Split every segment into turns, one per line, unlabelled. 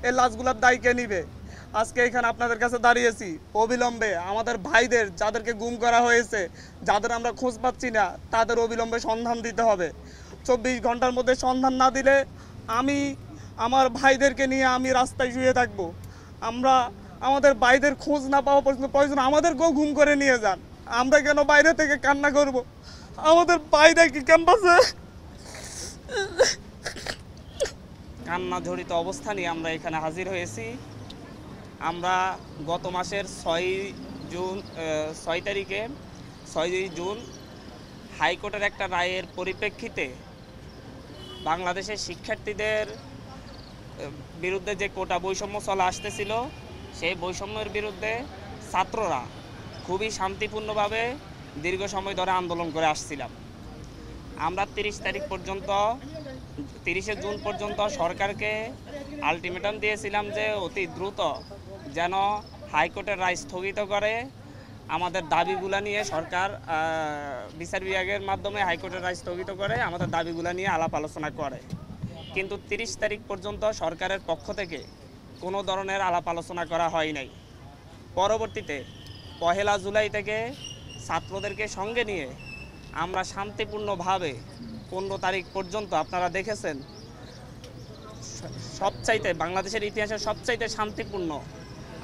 এই লাশগুলোর দায় কে নিবে? আজকে এখানে আপনাদের কাছে দাঁড়িয়েছি অবিলম্বে আমাদের ভাইদের যাদেরকে গুম করা হয়েছে, যাদের আমরা খোঁজ পাচ্ছি না, তাদের অবিলম্বে সন্ধান দিতে হবে। 24 ঘন্টার মধ্যে সন্ধান না দিলে আমি আমার ভাইদেরকে নিয়ে আমি রাস্তায় শুয়ে থাকবো। আমরা আমাদের ভাইদের খোঁজ না পাওয়া পর্যন্ত প্রয়োজন আমাদেরকেও গুম করে নিয়ে যান। আমরা কেন বাইরে থেকে কান্না করব? আমাদের ভাইরা কি ক্যাম্পাসে? কান্না জড়িত অবস্থা নিয়ে আমরা এখানে হাজির হয়েছি। আমরা গত মাসের 6 তারিখে 6 জুন হাইকোর্টের একটা রায়ের পরিপ্রেক্ষিতে বাংলাদেশের শিক্ষার্থীদের বিরুদ্ধে যে কোটা বৈষম্য চলে আসতেছিল, সেই বৈষম্যের বিরুদ্ধে ছাত্ররা খুবই শান্তিপূর্ণভাবে দীর্ঘ সময় ধরে আন্দোলন করে আসছিলাম। আমরা 30শে জুন পর্যন্ত সরকারকে আলটিমেটাম দিয়েছিলাম যে অতি দ্রুত যেন হাইকোর্টের রায় স্থগিত করে আমাদের দাবিগুলো নিয়ে সরকার বিচার বিভাগের মাধ্যমে হাইকোর্টের রায় স্থগিত করে আমাদের দাবিগুলো নিয়ে আলাপ আলোচনা করে। কিন্তু 30 তারিখ পর্যন্ত সরকারের পক্ষ থেকে কোনো ধরনের আলাপ আলোচনা করা হয় নাই। পরবর্তীতে 1 জুলাই থেকে ছাত্রদেরকে সঙ্গে নিয়ে আমরা শান্তিপূর্ণভাবে 15 তারিখ পর্যন্ত আপনারা দেখেছেন সবচাইতে বাংলাদেশের ইতিহাসে সবচাইতে শান্তিপূর্ণ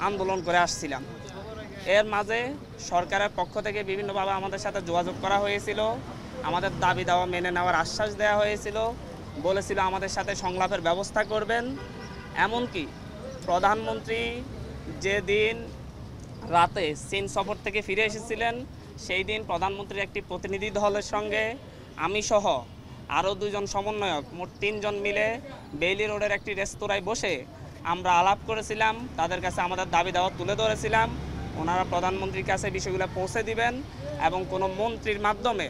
আন্দোলন করে আসছিলাম। এর মাঝে সরকারের পক্ষ থেকে বিভিন্নভাবে আমাদের সাথে যোগাযোগ করা হয়েছিল, আমাদের দাবি দাওয়া মেনে নেওয়ার আশ্বাস দেওয়া হয়েছিল, বলেছিল আমাদের সাথে সংলাপের ব্যবস্থা করবেন। এমনকি প্রধানমন্ত্রী যেদিন রাতে চীন সফর থেকে ফিরে এসেছিলেন, সেই দিন প্রধানমন্ত্রীর একটি প্রতিনিধি দলের সঙ্গে আমি সহ আরও 2 জন সমন্বয়ক মোট 3 জন মিলে বেইলি রোডের একটি রেস্তোরাঁয় বসে আমরা আলাপ করেছিলাম, তাদের কাছে আমাদের দাবি দাওয়া তুলে ধরেছিলাম। ওনারা প্রধানমন্ত্রীর কাছে বিষয়গুলো পৌঁছে দিবেন এবং কোনো মন্ত্রীর মাধ্যমে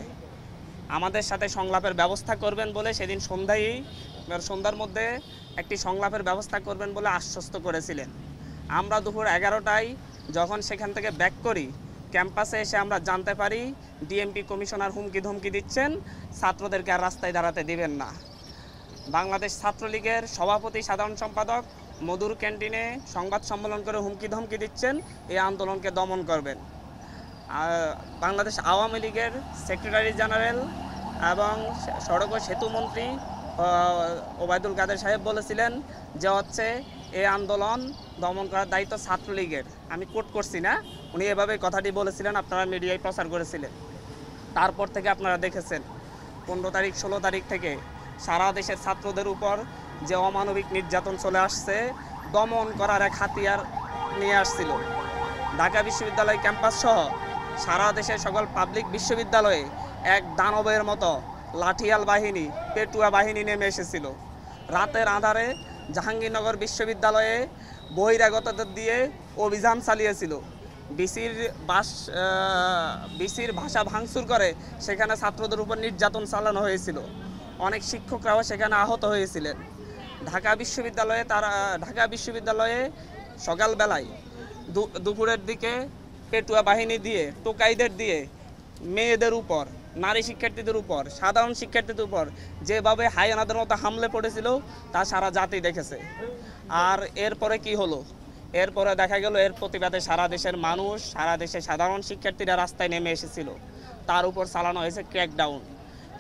আমাদের সাথে সংলাপের ব্যবস্থা করবেন বলে সেদিন সন্ধ্যার মধ্যে একটি সংলাপের ব্যবস্থা করবেন বলে আশ্বস্ত করেছিলেন। আমরা দুপুর 11টায় যখন সেখান থেকে ব্যাক করি, ক্যাম্পাসে এসে আমরা জানতে পারি ডিএমপি কমিশনার হুমকি ধমকি দিচ্ছেন, ছাত্রদেরকে আর রাস্তায় দাঁড়াতে দিবেন না। বাংলাদেশ ছাত্রলীগের সভাপতি সাধারণ সম্পাদক মধুর ক্যান্টিনে সংবাদ সম্মেলন করে হুমকি ধমকি দিচ্ছেন এই আন্দোলনকে দমন করবেন। বাংলাদেশ আওয়ামী লীগের সেক্রেটারি জেনারেল এবং সড়ক ও সেতু মন্ত্রী ওবায়দুল কাদের সাহেব বলেছিলেন যে হচ্ছে এই আন্দোলন দমন করার দায়িত্ব ছাত্রলীগের। আমি কোট করছি না, উনি এভাবে কথাটি বলেছিলেন, আপনারা মিডিয়ায় প্রচার করেছিলেন। তারপর থেকে আপনারা দেখেছেন 15 তারিখ 16 তারিখ থেকে সারা দেশের ছাত্রদের উপর যে অমানবিক নির্যাতন চলে আসছে, দমন করার এক হাতিয়ার নিয়ে আসছিল। ঢাকা বিশ্ববিদ্যালয় ক্যাম্পাস সহ সারা দেশের সকল পাবলিক বিশ্ববিদ্যালয়ে এক দানবের মতো লাঠিয়াল বাহিনী, পেটুয়া বাহিনী নেমে এসেছিল। রাতের আঁধারে জাহাঙ্গীরনগর বিশ্ববিদ্যালয়ে বহিরাগতদের দিয়ে অভিযান চালিয়েছিল। বিসির ভাষা ভাঙচুর করে সেখানে ছাত্রদের উপর নির্যাতন চালানো হয়েছিল। অনেক শিক্ষকরাও সেখানে আহত হয়েছিলেন। ঢাকা বিশ্ববিদ্যালয়ে সকালবেলায় দুপুরের দিকে পেটুয়া বাহিনী দিয়ে, টোকাইদের দিয়ে মেয়েদের উপর, নারী শিক্ষার্থীদের উপর, সাধারণ শিক্ষার্থীদের উপর যেভাবে হায়নাদের মতো হামলে পড়েছিল তা সারা জাতি দেখেছে। আর এরপরে কি হলো? এরপরে দেখা গেল এর প্রতিবাদে সারা দেশের মানুষ, সারা দেশের সাধারণ শিক্ষার্থীরা রাস্তায় নেমে এসেছিল। তার উপর চালানো হয়েছে ক্র্যাকডাউন।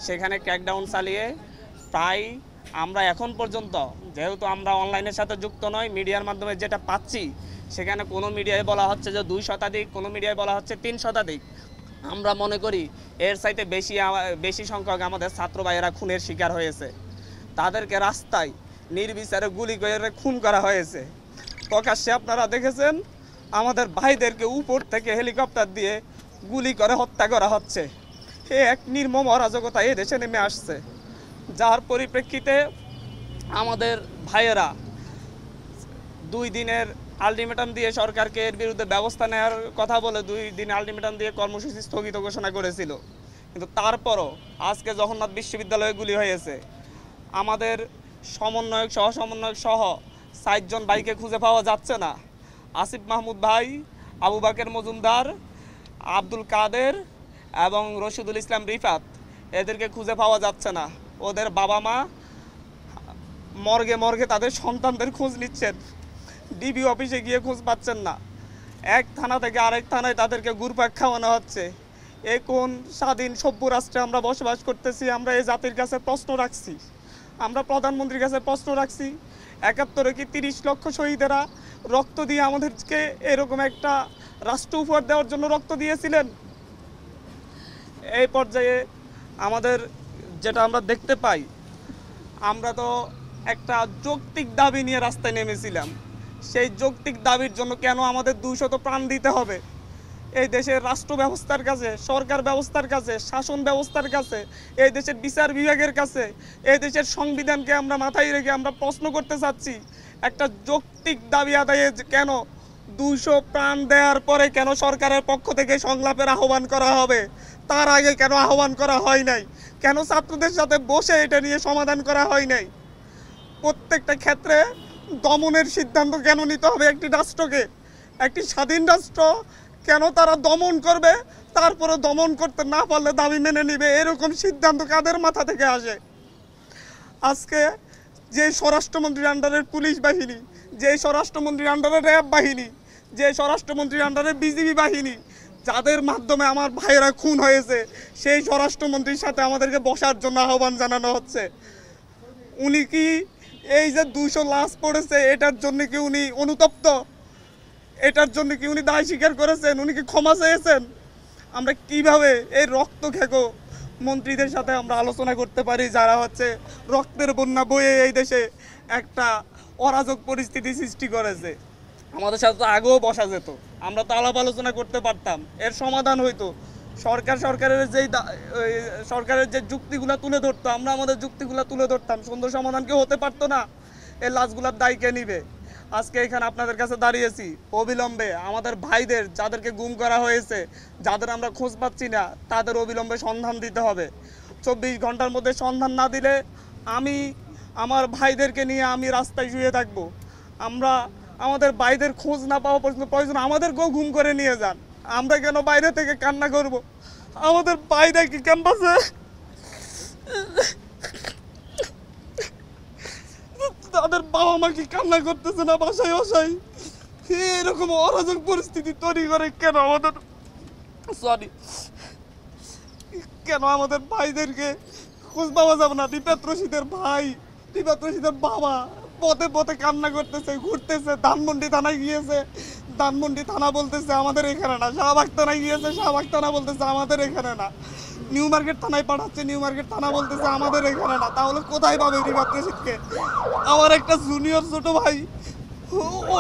সেখানে ক্র্যাকডাউন চালিয়ে প্রায় আমরা এখন পর্যন্ত, যেহেতু আমরা অনলাইনের সাথে যুক্ত নই, মিডিয়ার মাধ্যমে যেটা পাচ্ছি সেখানে কোনো মিডিয়ায় বলা হচ্ছে যে 2 শতাধিক, কোনো মিডিয়ায় বলা হচ্ছে 3 শতাধিক। আমরা মনে করি এর চাইতে বেশি সংখ্যক আমাদের ছাত্র ভাইয়েরা খুনের শিকার হয়েছে। তাদেরকে রাস্তায় নির্বিচারে গুলি করে খুন করা হয়েছে। প্রকাশ্যে আপনারা দেখেছেন আমাদের ভাইদেরকে উপর থেকে হেলিকপ্টার দিয়ে গুলি করে হত্যা করা হচ্ছে। এক নির্মম অরাজকতা এই দেশে নেমে আসছে, যার পরিপ্রেক্ষিতে আমাদের ভাইয়েরা 2 দিনের আলটিমেটাম দিয়ে সরকারকে এর বিরুদ্ধে ব্যবস্থা নেওয়ার কথা বলে 2 দিন আলটিমেটাম দিয়ে কর্মসূচি স্থগিত ঘোষণা করেছিল। কিন্তু তারপরও আজকে জগন্নাথ বিশ্ববিদ্যালয়ে গুলি হয়েছে। আমাদের সমন্বয়ক সহ 4 জন ভাইকে খুঁজে পাওয়া যাচ্ছে না। আসিফ মাহমুদ ভাই, আবু বাকের মজুমদার, আব্দুল কাদের এবং রশিদুল ইসলাম রিফাত, এদেরকে খুঁজে পাওয়া যাচ্ছে না। ওদের বাবা মা মর্গে তাদের সন্তানদের খোঁজ নিচ্ছেন। ডিবি অফিসে গিয়ে খোঁজ পাচ্ছেন না, এক থানা থেকে আরেক থানায় তাদেরকে ঘুরপাক খাওয়ানো হচ্ছে। এ কোন স্বাধীন সভ্য রাষ্ট্রে আমরা বসবাস করতেছি? আমরা এই জাতির কাছে প্রশ্ন রাখছি, আমরা প্রধানমন্ত্রীর কাছে প্রশ্ন রাখছি, ৭১ কি ৩০ লক্ষ শহীদেরা রক্ত দিয়ে আমাদেরকে এরকম একটা রাষ্ট্র উপহার দেওয়ার জন্য রক্ত দিয়েছিলেন? এই পর্যায়ে আমাদের যেটা আমরা দেখতে পাই, আমরা তো একটা যৌক্তিক দাবি নিয়ে রাস্তায় নেমেছিলাম। সেই যৌক্তিক দাবির জন্য কেন আমাদের ২০০ প্রাণ দিতে হবে? এই দেশের রাষ্ট্র ব্যবস্থার কাছে, সরকার ব্যবস্থার কাছে, শাসন ব্যবস্থার কাছে, এই দেশের বিচার বিভাগের কাছে, এই দেশের সংবিধানকে আমরা মাথায় রেখে আমরা প্রশ্ন করতে চাচ্ছি, একটা যৌক্তিক দাবি আদায়ে কেন ২০০ প্রাণ দেওয়ার পরে কেন সরকারের পক্ষ থেকে সংলাপের আহ্বান করা হবে? তার আগে কেন আহ্বান করা হয় নাই? কেন ছাত্রদের সাথে বসে এটা নিয়ে সমাধান করা হয় নাই? প্রত্যেকটা ক্ষেত্রে দমনের সিদ্ধান্ত কেন নিতে হবে একটি রাষ্ট্রকে? একটি স্বাধীন রাষ্ট্র কেন তারা দমন করবে, তারপরে দমন করতে না পারলে দাবি মেনে নিবে? এরকম সিদ্ধান্ত কাদের মাথা থেকে আসে? আজকে যে স্বরাষ্ট্রমন্ত্রীর আন্ডারের পুলিশ বাহিনী, যে স্বরাষ্ট্রমন্ত্রীর আন্ডারে র্যাব বাহিনী, যে স্বরাষ্ট্রমন্ত্রীর আন্ডারে বিজিবি বাহিনী, যাদের মাধ্যমে আমার ভাইয়েরা খুন হয়েছে, সেই স্বরাষ্ট্রমন্ত্রীর সাথে আমাদেরকে বসার জন্য আহ্বান জানানো হচ্ছে। উনি কি এই যে ২০০ লাশ পড়েছে এটার জন্য কি উনি অনুতপ্ত? এটার জন্য কি উনি দায় স্বীকার করেছেন? উনি কি ক্ষমা চেয়েছেন? আমরা কিভাবে এই রক্ত খেকো মন্ত্রীদের সাথে আমরা আলোচনা করতে পারি, যারা হচ্ছে রক্তের বন্যা বয়ে এই দেশে একটা অরাজক পরিস্থিতি সৃষ্টি করেছে? আমাদের সাথে তো আগেও বসা যেত, আমরা তো আলাপ আলোচনা করতে পারতাম, এর সমাধান হইতো। সরকারের যে যুক্তিগুলো তুলে ধরতো, আমরা আমাদের যুক্তিগুলো তুলে ধরতাম, সুন্দর সমাধান কি হতে পারতো না? এই লাশগুলার দায় কে নিবে? আজকে এখানে আপনাদের কাছে দাঁড়িয়েছি, অবিলম্বে আমাদের ভাইদের যাদেরকে গুম করা হয়েছে, যাদের আমরা খোঁজ পাচ্ছি না, তাদের অবিলম্বে সন্ধান দিতে হবে। ২৪ ঘন্টার মধ্যে সন্ধান না দিলে আমি আমার ভাইদেরকে নিয়ে আমি রাস্তায় শুয়ে থাকবো। আমরা আমাদের ভাইদের খোঁজ না পাওয়া পর্যন্ত প্রয়োজন আমাদেরকেও গুম করে নিয়ে যান। আমরা কেন বাইরে থেকে কান্না করব? আমাদের ভাইরা কি ক্যাম্পাসে, তাদের বাবা মা কি কান্না করতেছে না বাসায় বাসায়? এরকম অরাজক পরিস্থিতি তৈরি করে কেন আমাদের কেন আমাদের ভাইদেরকে খোঁজ পাওয়া যাবে না? রিফাত রশিদের ভাই, রিফাত রশিদের বাবা পথে পথে কান্না করতেছে, ঘুরতেছে, ধানমন্ডি থানায় গিয়েছে, ধানমন্ডি থানা বলতেছে আমাদের এখানে না, শাহবাগ থানায় গিয়েছে, শাহবাগ থানা বলতেছে আমাদের এখানে না, নিউ মার্কেট থানায় পাঠাচ্ছে, নিউ মার্কেট থানা বলতেছে আমাদের এখানে না। তাহলে কোথায় পাবে রিফাত রশিদকে? আমার একটা জুনিয়র ছোট ভাই,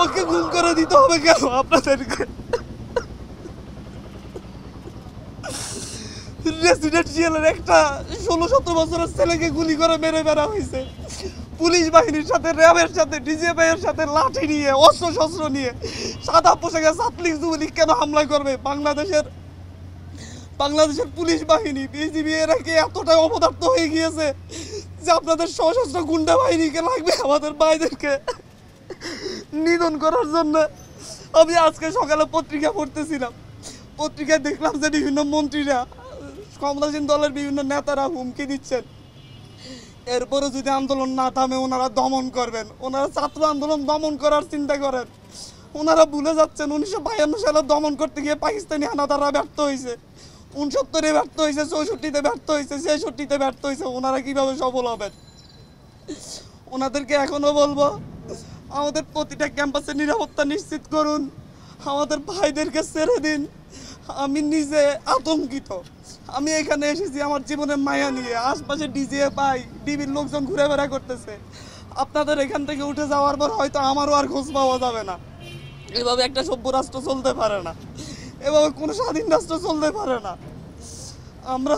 ওকে গুম করে দিতে হবে কেন আপনাদেরকে? রেসিডেন্সিয়ালের একটা ১৬-১৭ বছরের ছেলেকে গুলি করে মেরে বেড়া হয়েছে। পুলিশ বাহিনীর সাথে, র্যাবের সাথে, ডিজিএফআইয়ের সাথে লাঠি নিয়ে, অস্ত্র শস্ত্র নিয়ে সাদা পোশাকে ছাত্রলীগ যুবলীগ কেন হামলা করবে? বাংলাদেশের পুলিশ বাহিনী, বিজিবি এরা কি এতটাই অপদার্থ হয়ে গিয়েছে যে আপনাদের সশস্ত্র গুন্ডা বাহিনীকে লাগবে আমাদের ভাইদেরকে নিধন করার জন্য? আমি আজকে সকালে পত্রিকা পড়তেছিলাম, পত্রিকায় দেখলাম যে বিভিন্ন মন্ত্রীরা, ক্ষমতাসীন দলের বিভিন্ন নেতারা হুমকি দিচ্ছেন, এরপরে যদি আন্দোলন না থামে ওনারা দমন করবেন। ওনারা ছাত্র আন্দোলন দমন করার চিন্তা করেন। ওনারা ভুলে যাচ্ছেন ১৯৫২ সালে দমন করতে গিয়ে পাকিস্তানি হানাদাররা ব্যর্থ হয়েছে, ৬৯-এ ব্যর্থ হয়েছে, ৬৪-তে ব্যর্থ হয়েছে, ৬৬-তে ব্যর্থ হয়েছে। ওনারা কিভাবে সফল হবেন? ওনাদেরকে এখনো বলবো, আমাদের প্রতিটা ক্যাম্পাসে নিরাপত্তা নিশ্চিত করুন, আমাদের ভাইদেরকে ছেড়ে দিন। আমি নিজে আতঙ্কিত। আমি এখানে এসেছি আমার জীবনের মায়া নিয়ে, আশপাশে ডিজিএফআই, ডিবির লোকজন ঘুরে বেড়া করতেছে। আপনাদের এখান থেকে উঠে যাওয়ার পর হয়তো আমারও আর খোঁজ পাওয়া যাবে না। এভাবে একটা সভ্য রাষ্ট্র চলতে পারে না, এভাবে কোনো স্বাধীন রাষ্ট্র চলতে পারে না। আমরা